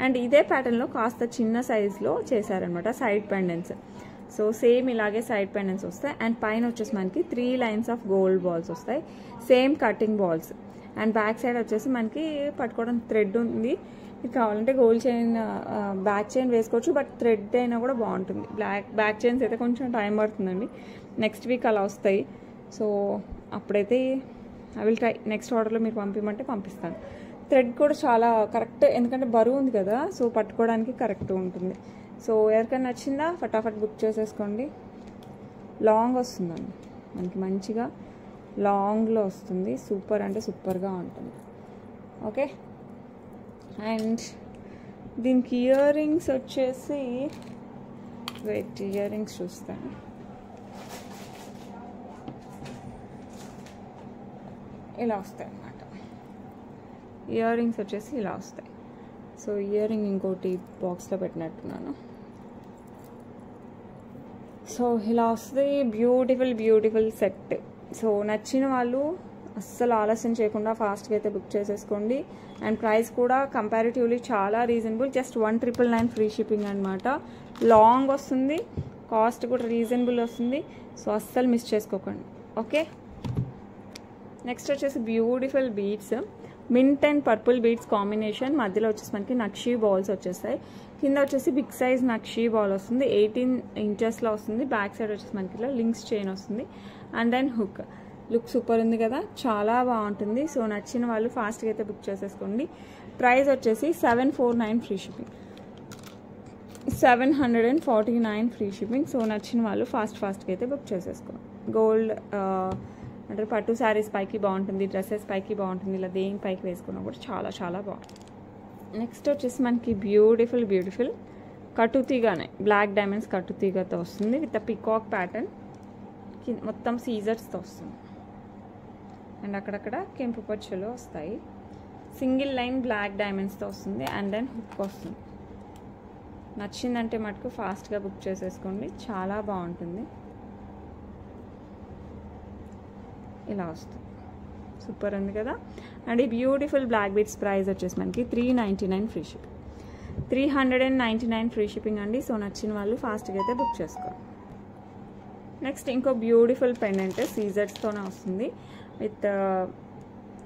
అండ్ ఇదే ప్యాటర్న్లో కాస్త చిన్న సైజ్లో చేశారనమాట సైడ్ పెండెంట్స్. సో సేమ్ ఇలాగే సైడ్ పెండెంట్స్ వస్తాయి. అండ్ పైన వచ్చేసి మనకి 3 లైన్స్ ఆఫ్ గోల్డ్ బాల్స్ వస్తాయి, same cutting balls. And back side వచ్చేసి మనకి పట్టుకోవడం థ్రెడ్ ఉంది. ఇది కావాలంటే గోల్డ్ చైన్, బ్యాక్ చైన్ వేసుకోవచ్చు, బట్ థ్రెడ్ అయినా కూడా బాగుంటుంది. బ్యాక్ చైన్స్ అయితే కొంచెం టైం పడుతుందండి, నెక్స్ట్ వీక్ అలా వస్తాయి. సో అప్పుడైతే ఐ విల్ ట్రై, నెక్స్ట్ ఆర్డర్లో మీరు పంపిమంటే పంపిస్తాను. థ్రెడ్ కూడా చాలా కరెక్ట్, ఎందుకంటే బరువు ఉంది కదా, సో పట్టుకోవడానికి కరెక్ట్ ఉంటుంది. సో ఎవరికైనా నచ్చిందా ఫటాఫట్ బుక్ చేసేసుకోండి. లాంగ్ వస్తుందండి మనకి, మంచిగా లాంగ్లో వస్తుంది. సూపర్ అంటే సూపర్గా ఉంటుంది. ఓకే, అండ్ దీనికి ఇయర్ రింగ్స్ వచ్చేసి, వెయిట్, ఇయర్ రింగ్స్ చూస్తాను. ఇలా వస్తాయి అన్నమాట. ఇయర్ రింగ్స్ వచ్చేసి ఇలా వస్తాయి. సో ఇయర్ రింగ్ ఇంకోటి బాక్స్లో పెట్టినట్టున్నాను. సో ఇలా వస్తుంది. Beautiful set. సో నచ్చిన వాళ్ళు అస్సలు ఆలస్యం చేయకుండా ఫాస్ట్గా అయితే బుక్ చేసేసుకోండి. అండ్ ప్రైస్ కూడా కంపారిటివ్లీ చాలా రీజనబుల్, జస్ట్ 1999 ఫ్రీ షిప్పింగ్ అనమాట. లాంగ్ వస్తుంది, కాస్ట్ కూడా రీజనబుల్ వస్తుంది. సో అస్సలు మిస్ చేసుకోకండి. ఓకే, నెక్స్ట్ వచ్చేసి beautiful beads, mint and purple beads combination. మధ్యలో వచ్చేసి మనకి నక్షీ బాల్స్ వచ్చేస్తాయి. కింద వచ్చేసి బిగ్ సైజ్ నక్షీ బాల్ వస్తుంది, 18 ఇంచెస్లో వస్తుంది. బ్యాక్ సైడ్ వచ్చేసి మనకి ఇలా లింక్స్ చైన్ వస్తుంది. And then hook. Look super ఉంది కదా, చాలా బాగుంటుంది. సో నచ్చిన వాళ్ళు ఫాస్ట్గా అయితే బుక్ చేసేసుకోండి. ప్రైస్ వచ్చేసి 749 free shipping, 749 free shipping. So నచ్చిన వాళ్ళు ఫాస్ట్గా అయితే బుక్ చేసేసుకోండి. గోల్డ్ అంటే పట్టు శారీస్ పైకి బాగుంటుంది, డ్రెస్సెస్ పైకి బాగుంటుంది, ఇలా దేని పైకి వేసుకున్నా కూడా చాలా బాగుంటుంది. నెక్స్ట్ వచ్చేసి మనకి బ్యూటిఫుల్ కట్టుతీగానే బ్లాక్ డైమండ్స్ కట్టుతీగతో వస్తుంది విత్ పికాక్ ప్యాటర్న్. మొత్తం సీజర్స్తో వస్తుంది. అండ్ అక్కడక్కడ కెంపు పచ్చలు వస్తాయి. సింగిల్ లైన్ బ్లాక్ డైమండ్స్తో వస్తుంది అండ్ దెన్ హుక్ వస్తుంది. నచ్చిందంటే మటుకు ఫాస్ట్గా బుక్ చేసేసుకోండి, చాలా బాగుంటుంది. ఇలా వస్తుంది, సూపర్ ఉంది కదా. అండ్ ఈ బ్యూటిఫుల్ బ్లాక్ బీడ్స్ ప్రైస్ వచ్చేసి మనకి 399 ఫ్రీ షిప్పింగ్. 399 ఫ్రీ షిప్పింగ్ అండి. సో నచ్చిన వాళ్ళు ఫాస్ట్గా అయితే బుక్ చేసుకోండి. నెక్స్ట్ ఇంకో బ్యూటిఫుల్ పెండెంట్ సీజర్స్తోనే వస్తుంది విత్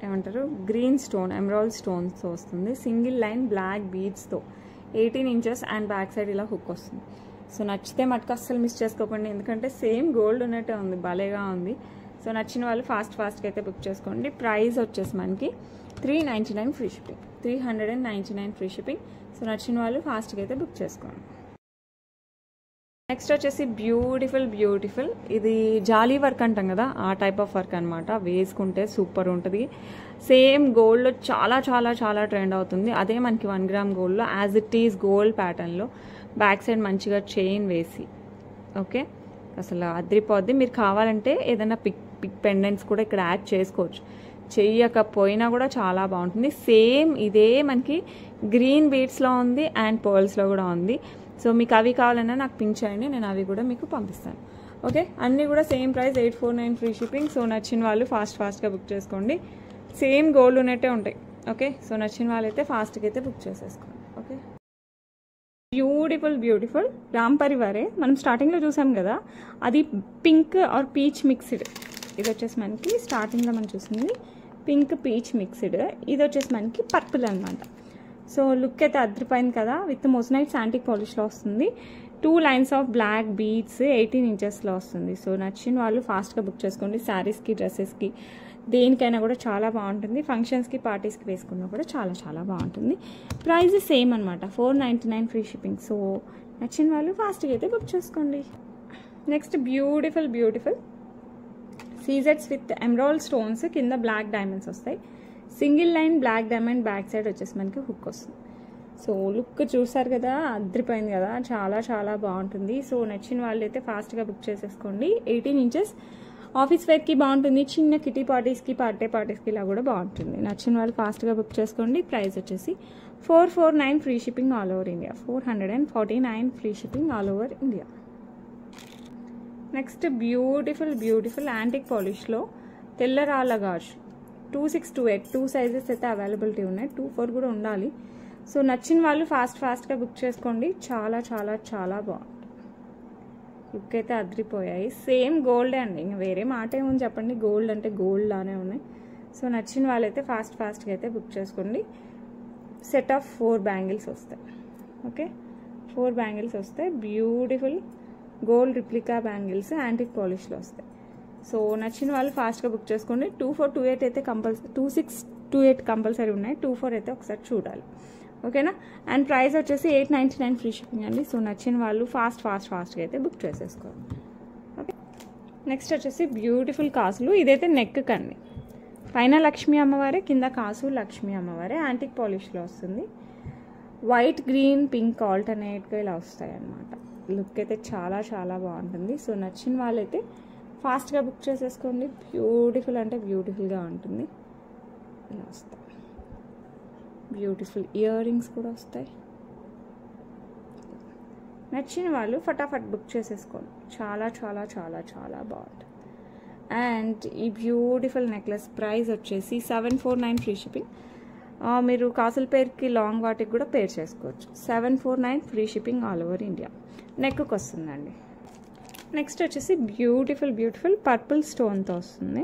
ఏమంటారు గ్రీన్ స్టోన్ ఎమరాల్డ్ స్టోన్స్తో వస్తుంది. సింగిల్ లైన్ బ్లాక్ బీడ్స్తో 18 ఇంచెస్ అండ్ బ్యాక్ సైడ్ ఇలా హుక్ వస్తుంది. సో నచ్చితే మటుకు అస్సలు మిస్ చేసుకోకండి, ఎందుకంటే సేమ్ గోల్డ్ ఉన్నట్టే ఉంది, భలేగా ఉంది. సో నచ్చిన వాళ్ళు ఫాస్ట్గా అయితే బుక్ చేసుకోండి. ప్రైస్ వచ్చేసి మనకి 399 free shipping. 399 free shipping. So నచ్చిన వాళ్ళు ఫాస్ట్గా అయితే బుక్ చేసుకోండి. నెక్స్ట్ వచ్చేసి బ్యూటిఫుల్ ఇది జాలీ వర్క్ అంటాం కదా, ఆ టైప్ ఆఫ్ వర్క్ అనమాట. వేసుకుంటే సూపర్ ఉంటుంది. సేమ్ గోల్డ్లో చాలా ట్రెండ్ అవుతుంది. అదే మనకి 1 గ్రామ్ గోల్డ్లో యాజ్ ఇట్ ఈజ్ గోల్డ్ ప్యాటర్న్లో బ్యాక్ సైడ్ మంచిగా చైన్ వేసి, ఓకే, అసలు అదిరిపోద్ది. మీరు కావాలంటే ఏదైనా పిక్ పెండెంట్స్ కూడా ఇక్కడ యాడ్ చేసుకోవచ్చు, చెయ్యకపోయినా కూడా చాలా బాగుంటుంది. సేమ్ ఇదే మనకి గ్రీన్ బీడ్స్లో ఉంది అండ్ పర్ల్స్లో కూడా ఉంది. సో మీకు అవి కావాలన్నా నాకు పింక్ చేయండి, నేను అవి కూడా మీకు పంపిస్తాను. ఓకే, అన్నీ కూడా same price 849 free shipping. So నచ్చిన వాళ్ళు ఫాస్ట్గా బుక్ చేసుకోండి. సేమ్ గోల్డ్ ఉన్నట్టే ఉంటాయి. ఓకే, సో నచ్చిన వాళ్ళైతే ఫాస్ట్గా అయితే బుక్ చేసేసుకోండి. ఓకే, బ్యూటిఫుల్ రామ్ పరివారే మనం స్టార్టింగ్లో చూసాం కదా, అది పింక్ ఆర్ పీచ్ మిక్స్డ్. ఇది వచ్చేసి మనకి స్టార్టింగ్లో మనం చూసింది పింక్ పీచ్ మిక్స్డ్, ఇది వచ్చేసి మనకి పర్పుల్ అనమాట. సో లుక్ అయితే అదిరిపోయింది కదా. విత్ మోజనైట్ యాంటిక్ పాలిష్లో వస్తుంది. 2 లైన్స్ ఆఫ్ బ్లాక్ బీడ్స్ 18 ఇంచెస్లో వస్తుంది. సో నచ్చిన వాళ్ళు ఫాస్ట్గా బుక్ చేసుకోండి. శారీస్కి, డ్రెస్సెస్కి, దేనికైనా కూడా చాలా బాగుంటుంది. ఫంక్షన్స్కి, పార్టీస్కి వేసుకున్నా కూడా చాలా బాగుంటుంది. ప్రైస్ సేమ్ అనమాట, 499 ఫ్రీ షిప్పింగ్. సో నచ్చిన వాళ్ళు ఫాస్ట్గా అయితే బుక్ చేసుకోండి. నెక్స్ట్ బ్యూటిఫుల్ సీజెట్స్ విత్ ఎమరాల్డ్ స్టోన్స్, కింద బ్లాక్ డైమండ్స్ వస్తాయి. Single line black diamond, back side వచ్చేసి మనకి హుక్ వస్తుంది. సో లుక్ చూసారు కదా, అదిరిపోయింది కదా, చాలా బాగుంటుంది. సో నచ్చిన వాళ్ళు అయితే ఫాస్ట్గా బుక్ చేసేసుకోండి. 18 ఇంచెస్ ఆఫీస్ వేర్కి బాగుంటుంది, చిన్న కిటీ పార్టీస్కి, బర్త్డే పార్టీస్కి ఇలా కూడా బాగుంటుంది. నచ్చిన వాళ్ళు ఫాస్ట్గా బుక్ చేసుకోండి. ప్రైస్ వచ్చేసి 449 free shipping all over India. 449 free shipping all over India. Next beautiful antique పాలిష్లో తెల్ల రాళ్ళ గాజు 2628 2 సైజెస్ అయితే అవైలబిలిటీ ఉన్నాయి. 24 కూడా ఉండాలి. సో నచ్చిన వాళ్ళు ఫాస్ట్గా బుక్ చేసుకోండి. చాలా బాగుంటుంది. లుక్ అయితే అదిరిపోయాయి. సేమ్ గోల్డే అండి, ఇంకా వేరే మాట ఏముంది చెప్పండి, గోల్డ్ అంటే గోల్డ్ లానే ఉన్నాయి. సో నచ్చిన వాళ్ళైతే ఫాస్ట్గా అయితే బుక్ చేసుకోండి. సెట్ ఆఫ్ 4 బ్యాంగిల్స్ వస్తాయి. ఓకే, 4 బ్యాంగిల్స్ వస్తాయి. Beautiful gold replica bangles antique పాలిష్లో వస్తాయి. సో నచ్చిన వాళ్ళు ఫాస్ట్గా బుక్ చేసుకోండి. 2428 అయితే 2628 కంపల్సరీ ఉన్నాయి. 24 అయితే ఒకసారి చూడాలి. ఓకేనా. అండ్ ప్రైస్ వచ్చేసి 899 ఫ్రీ షిప్పింగ్ అండి. సో నచ్చిన వాళ్ళు ఫాస్ట్గా అయితే బుక్ చేసేసుకోండి. ఓకే, నెక్స్ట్ వచ్చేసి బ్యూటిఫుల్ కాసులు. ఇదైతే నెక్ కండి, పైన లక్ష్మీ అమ్మవారే, కింద కాసు లక్ష్మీ అమ్మవారే, యాంటిక్ పాలిష్లో వస్తుంది. వైట్, గ్రీన్, పింక్ ఆల్టర్నేట్గా ఇలా వస్తాయి అన్నమాట. లుక్ అయితే చాలా బాగుంటుంది. సో నచ్చిన వాళ్ళైతే ఫాస్ట్గా బుక్ చేసేసుకోండి. బ్యూటిఫుల్ అంటే బ్యూటిఫుల్గా ఉంటుంది. ఇలా వస్తాయి. బ్యూటిఫుల్ ఇయర్ రింగ్స్ కూడా వస్తాయి. నచ్చిన వాళ్ళు ఫటాఫట్ బుక్ చేసేసుకోండి. చాలా బాగుంటుంది. అండ్ ఈ బ్యూటిఫుల్ నెక్లెస్ ప్రైస్ వచ్చేసి 749 ఫ్రీ షిప్పింగ్. మీరు కాసుల పేరుకి లాంగ్ వాటికి కూడా పేర్ చేసుకోవచ్చు. 749 free shipping all over India. నెక్కి వస్తుందండి. నెక్స్ట్ వచ్చేసి బ్యూటిఫుల్ పర్పుల్ స్టోన్తో వస్తుంది.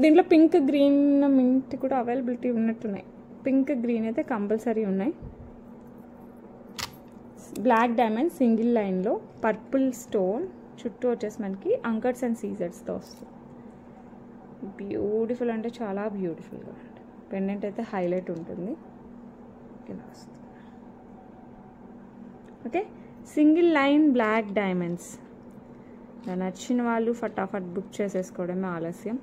దీంట్లో పింక్, గ్రీన్, మింట్ కూడా అవైలబిలిటీ ఉన్నట్టున్నాయి. పింక్, గ్రీన్ అయితే కంపల్సరీ ఉన్నాయి. బ్లాక్ డైమండ్ సింగిల్ లైన్లో పర్పుల్ స్టోన్ చుట్టూ వచ్చేసి మనకి అంకర్స్ అండ్ సీజర్స్తో వస్తుంది. బ్యూటిఫుల్ అంటే చాలా బ్యూటిఫుల్గా ఉంటుంది. పెండెంట్ అయితే హైలైట్ ఉంటుంది. ఇలా వస్తుంది. Okay, single line black diamonds. నచ్చిన వాళ్ళు ఫటాఫట్ బుక్ చేసేసుకోవడమే ఆలస్యం.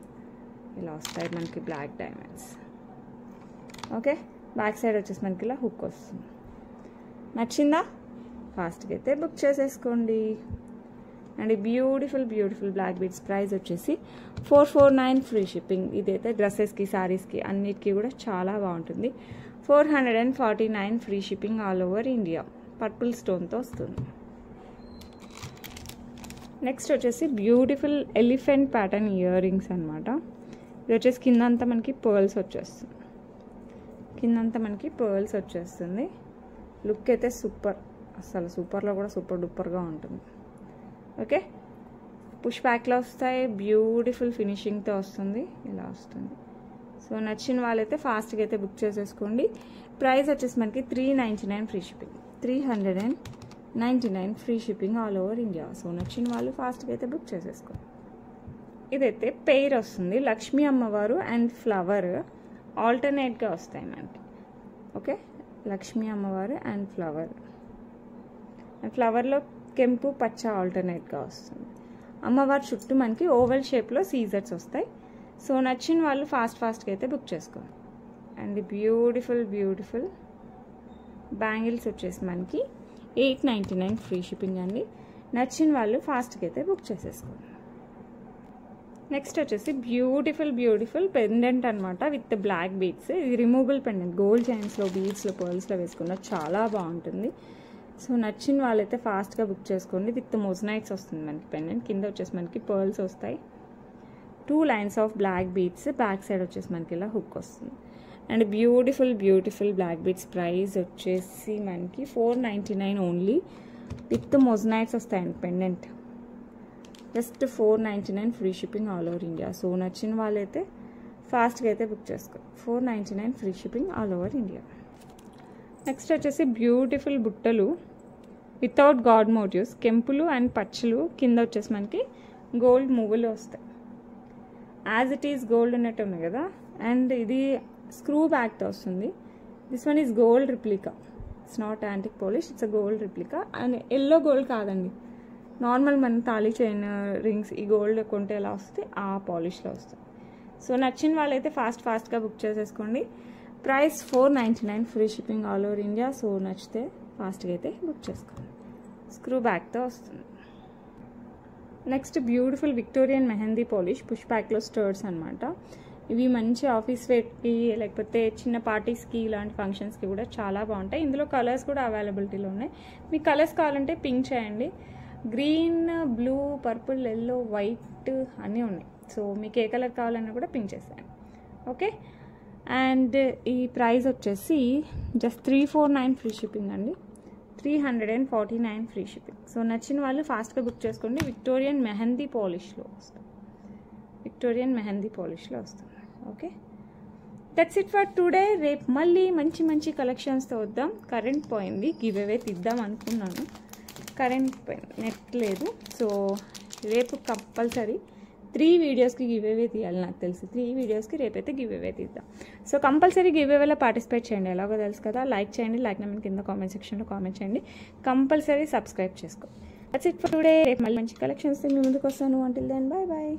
ఇలా వస్తాయి మనకి black diamonds. Okay, back side వచ్చేసి మనకి ఇలా హుక్ వస్తుంది. నచ్చిందా? ఫాస్ట్గా అయితే బుక్ చేసేసుకోండి. And beautiful beautiful black beads price వచ్చేసి 449 ఫ్రీ షిప్పింగ్. ఇదైతే డ్రెస్సెస్కి శారీస్కి అన్నిటికీ కూడా చాలా బాగుంటుంది. 449 free shipping all over India. Purple స్టోన్తో వస్తుంది. నెక్స్ట్ వచ్చేసి beautiful elephant pattern ear rings అనమాట. ఇది వచ్చేసి కిందంతా మనకి పర్ల్స్ వచ్చేస్తుంది. లుక్ అయితే సూపర్, అసలు సూపర్లో కూడా సూపర్ డూపర్గా ఉంటుంది. ఓకే, పుష్ బ్యాక్లో వస్తాయి. బ్యూటిఫుల్ ఫినిషింగ్తో వస్తుంది, ఇలా వస్తుంది. సో నచ్చిన వాళ్ళైతే ఫాస్ట్గా అయితే బుక్ చేసేసుకోండి. ప్రైస్ వచ్చేసి మనకి 399 free shipping. 399 free shipping all over India. So నచ్చిన వాళ్ళు ఫాస్ట్గా అయితే బుక్ చేసేసుకోండి. ఇదైతే పెయిర్ వస్తుంది. లక్ష్మీ అమ్మవారు అండ్ ఫ్లవర్ ఆల్టర్నేట్గా వస్తాయి మనకి. ఓకే, లక్ష్మీ అమ్మవారు అండ్ ఫ్లవర్లో కెంపు పచ్చ ఆల్టర్నేట్గా వస్తుంది. అమ్మవారి చుట్టూ మనకి ఓవెల్ షేప్లో సీజర్స్ వస్తాయి. సో నచ్చిన వాళ్ళు ఫాస్ట్గా అయితే బుక్ చేసుకోండి. అండ్ బ్యూటిఫుల్ బ్యాంగిల్స్ వచ్చేసి మనకి 899 ఫ్రీ షిప్పింగ్ అండి. నచ్చిన వాళ్ళు ఫాస్ట్గా అయితే బుక్ చేసేసుకోండి. నెక్స్ట్ వచ్చేసి బ్యూటిఫుల్ పెండెంట్ అనమాట విత్ బ్లాక్ బీడ్స్. ఇది రిమూవబుల్ పెండెంట్, గోల్డ్ చైన్స్లో బీడ్స్లో పర్ల్స్లో వేసుకున్న చాలా బాగుంటుంది. సో నచ్చిన వాళ్ళైతే ఫాస్ట్గా బుక్ చేసుకోండి. విత్ మొజనైట్స్ వస్తుంది మనకి పెండెంట్. కింద వచ్చేసి మనకి పర్ల్స్ వస్తాయి. 2 lines of black beads, back side వచ్చేసి మనకి ఇలా హుక్ వస్తుంది. And beautiful black beads price వచ్చేసి మనకి 499 ఓన్లీ. విత్ మొజనైట్స్ వస్తాయండి pendant. Just 499 free shipping all over India. So నచ్చిన వాళ్ళైతే ఫాస్ట్గా అయితే బుక్ చేసుకో. 499 free shipping all over India. Next వచ్చేసి బ్యూటిఫుల్ బుట్టలు వితౌట్ గాడ్ మోటివ్స్, కెంపులు అండ్ పచ్చలు. కింద వచ్చేసి మనకి గోల్డ్ మువ్వులు వస్తాయి. యాజ్ ఇట్ ఈస్ గోల్డ్ ఉన్నట్టు ఉంది కదా. అండ్ ఇది స్క్రూ బ్యాక్తో వస్తుంది. This one is gold replica. It's not antique polish, it's a gold replica. And yellow gold కాదండి, నార్మల్ మన తాళీ చైన్ రింగ్స్ ఈ గోల్డ్ కొంటే ఎలా వస్తుంది ఆ పాలిష్లో వస్తుంది. సో నచ్చిన వాళ్ళైతే ఫాస్ట్గా బుక్ చేసేసుకోండి. Price 499 free shipping all over India. So నచ్చితే ఫాస్ట్గా అయితే బుక్ చేసుకోండి. స్క్రూ బ్యాక్తో వస్తుంది. Next beautiful Victorian mehndi polish push బ్యాక్లో స్టర్స్ అనమాట. ఇవి మంచి ఆఫీస్ వేర్కి లేకపోతే చిన్న పార్టీస్కి ఇలాంటి ఫంక్షన్స్కి కూడా చాలా బాగుంటాయి. ఇందులో కలర్స్ కూడా అవైలబిలిటీలో ఉన్నాయి. మీకు కలర్స్ కావాలంటే పింక్ చేయండి. Green, blue, purple, yellow, white అన్నీ ఉన్నాయి. సో మీకు ఏ కలర్ కావాలన్నా కూడా పింక్ చేసేయండి. ఓకే, అండ్ ఈ ప్రైస్ వచ్చేసి జస్ట్ 349 ఫ్రీ షిప్పింగ్ అండి. 349 ఫ్రీ షిప్పింగ్. సో నచ్చిన వాళ్ళు ఫాస్ట్గా బుక్ చేసుకోండి. విక్టోరియన్ మెహందీ పాలిష్లో వస్తుంది. Okay, that's it for today. రేపు మళ్ళీ మంచి కలెక్షన్స్తో వద్దాం. కరెంట్ పోయింది, గివ్ అవే తీద్దాం అనుకున్నాను, కరెంట్ పోయింది, నెట్ లేదు. సో రేపు కంపల్సరీ 3 వీడియోస్కి గివ్ అవే తీయాలి. నాకు తెలిసి 3 వీడియోస్కి రేపైతే గివ్ అవే తీద్దాం. సో కంపల్సరీ గివ్ అవేలో పార్టిసిపేట్ చేయండి. ఎలాగో తెలుసు కదా, లైక్ చేయండి. లైక్ నెంబర్ కింద కామెంట్ సెక్షన్లో కామెంట్ చేయండి. కంపల్సరీ సబ్స్క్రైబ్ చేసుకో. That's it for today. రేపు మళ్ళీ మంచి కలెక్షన్స్ మీ ముందుకు వస్తాను. Until then bye.